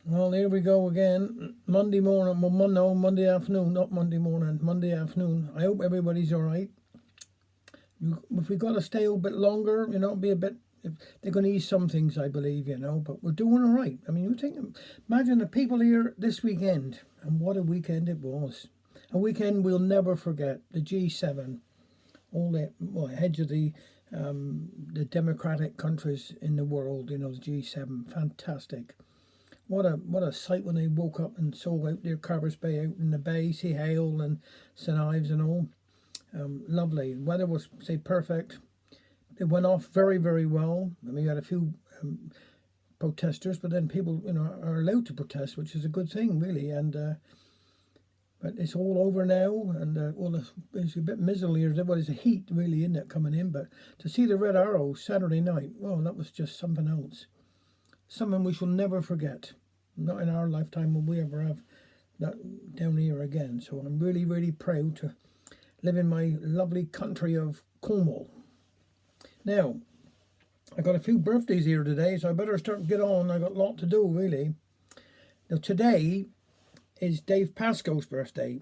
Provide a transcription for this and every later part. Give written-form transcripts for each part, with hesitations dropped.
Well, here we go again. Monday morning, well, no, Monday afternoon, not Monday morning, Monday afternoon. I hope everybody's all right. If we got to stay a bit longer, be a bit. They're going to ease some things, I believe, but we're doing all right. I mean, imagine the people here this weekend, and what a weekend it was. A weekend we'll never forget. The G7, all the heads of the democratic countries in the world. The G7, fantastic. What a sight when they woke up and saw out there Carver's Bay, out in the bay, see Hale and St Ives and all. Lovely. The weather was, say, perfect. It went off very, very well. I mean, you had a few protesters, but then people, are allowed to protest, which is a good thing, really. And but it's all over now, and it's a bit miserly. There's a heat, really, in it coming in. But to see the Red Arrow Saturday night, well, that was just something else. Something we shall never forget. Not in our lifetime will we ever have that down here again. So I'm really, really proud to live in my lovely country of Cornwall. Now, I got a few birthdays here today, so I better get on. I got a lot to do, really. Now, today is Dave Pascoe's birthday.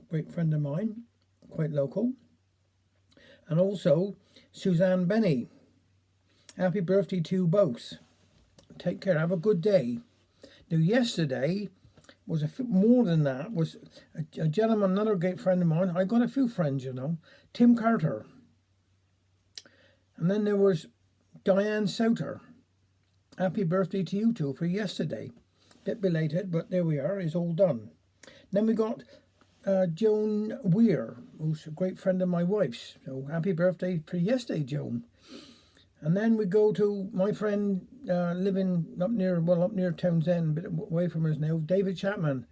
Great friend of mine, quite local. And also Suzanne Benny. Happy birthday to you both. Take care. Have a good day. Now, yesterday was more than that. Was a gentleman, another great friend of mine. I got a few friends, Tim Carter. And then there was Diane Souter. Happy birthday to you two for yesterday. Bit belated, but there we are. It's all done. Then we got Joan Weir, who's a great friend of my wife's. So happy birthday for yesterday, Joan. And then we go to my friend living up near Townsend, a bit away from us now, David Chapman,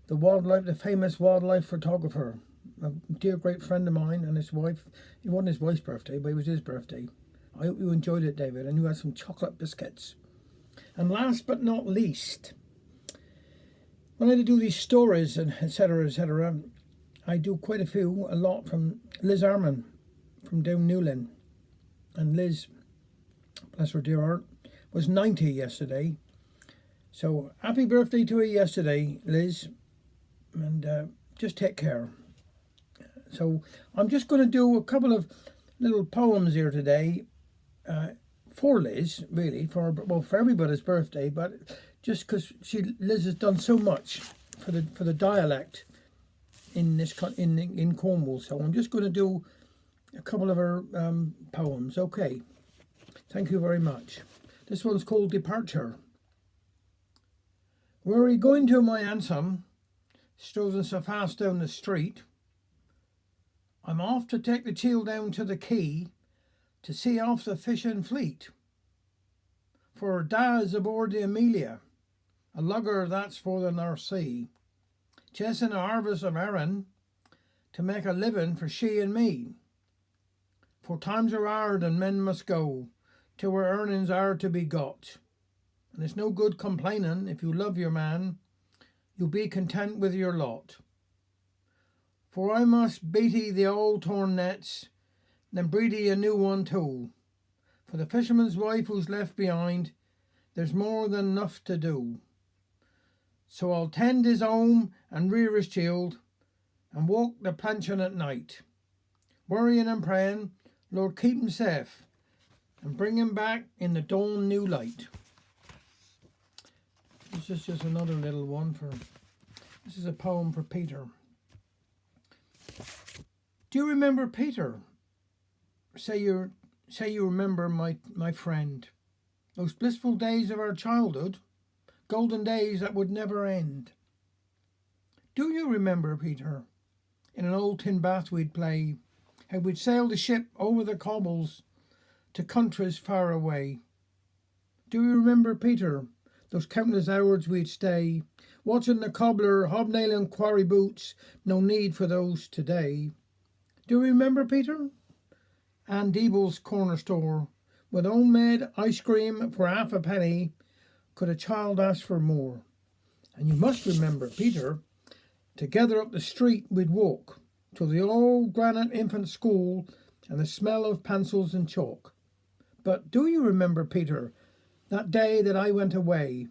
the famous wildlife photographer, a dear great friend of mine, and his wife. It wasn't his wife's birthday, but it was his birthday. I hope you enjoyed it, David, and you had some chocolate biscuits. And last but not least, when I do these stories and etc., I do quite a lot from Liz Arman from down Newlyn. And Liz, bless her dear heart, was 90 yesterday. So happy birthday to her yesterday, Liz. And just take care. So I'm just going to do a couple of little poems here today for Liz, really, for everybody's birthday, but just because Liz has done so much for the dialect in Cornwall. So I'm just going to do a couple of her poems. Okay. Thank you very much. This one's called Departure. Where are you going to, my handsome? Strolling so fast down the street. I'm off to take the chiel down to the quay to see off the fishing fleet. For Da's aboard the Amelia, a lugger that's for the North Sea, chasing a harvest of herring to make a living for she and me. For times are hard and men must go till where earnings are to be got. And it's no good complaining if you love your man, you'll be content with your lot. For I must beatie the old torn nets, then breedie a new one too. For the fisherman's wife who's left behind, there's more than enough to do. So I'll tend his home and rear his child, and walk the planchon at night, worrying and praying, Lord keep him safe, and bring him back in the dawn new light. This is just another little one this is a poem for Peter. Do you remember Peter? Say you remember my friend. Those blissful days of our childhood, golden days that would never end. Do you remember, Peter? In an old tin bath we'd play, how we'd sail the ship over the cobbles to countries far away. Do you remember, Peter, those countless hours we'd stay, watching the cobbler hobnailing quarry boots, no need for those today. Do you remember, Peter? Ann Deeble's corner store, with homemade ice cream for half a penny, could a child ask for more? And you must remember, Peter, together up the street we'd walk to the old granite infant school and the smell of pencils and chalk. But do you remember, Peter, that day that I went away,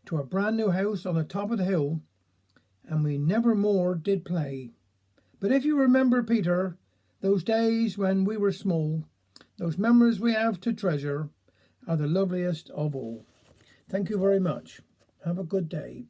to a brand new house on the top of the hill, and we never more did play. But if you remember, Peter, those days when we were small, those memories we have to treasure are the loveliest of all. Thank you very much. Have a good day.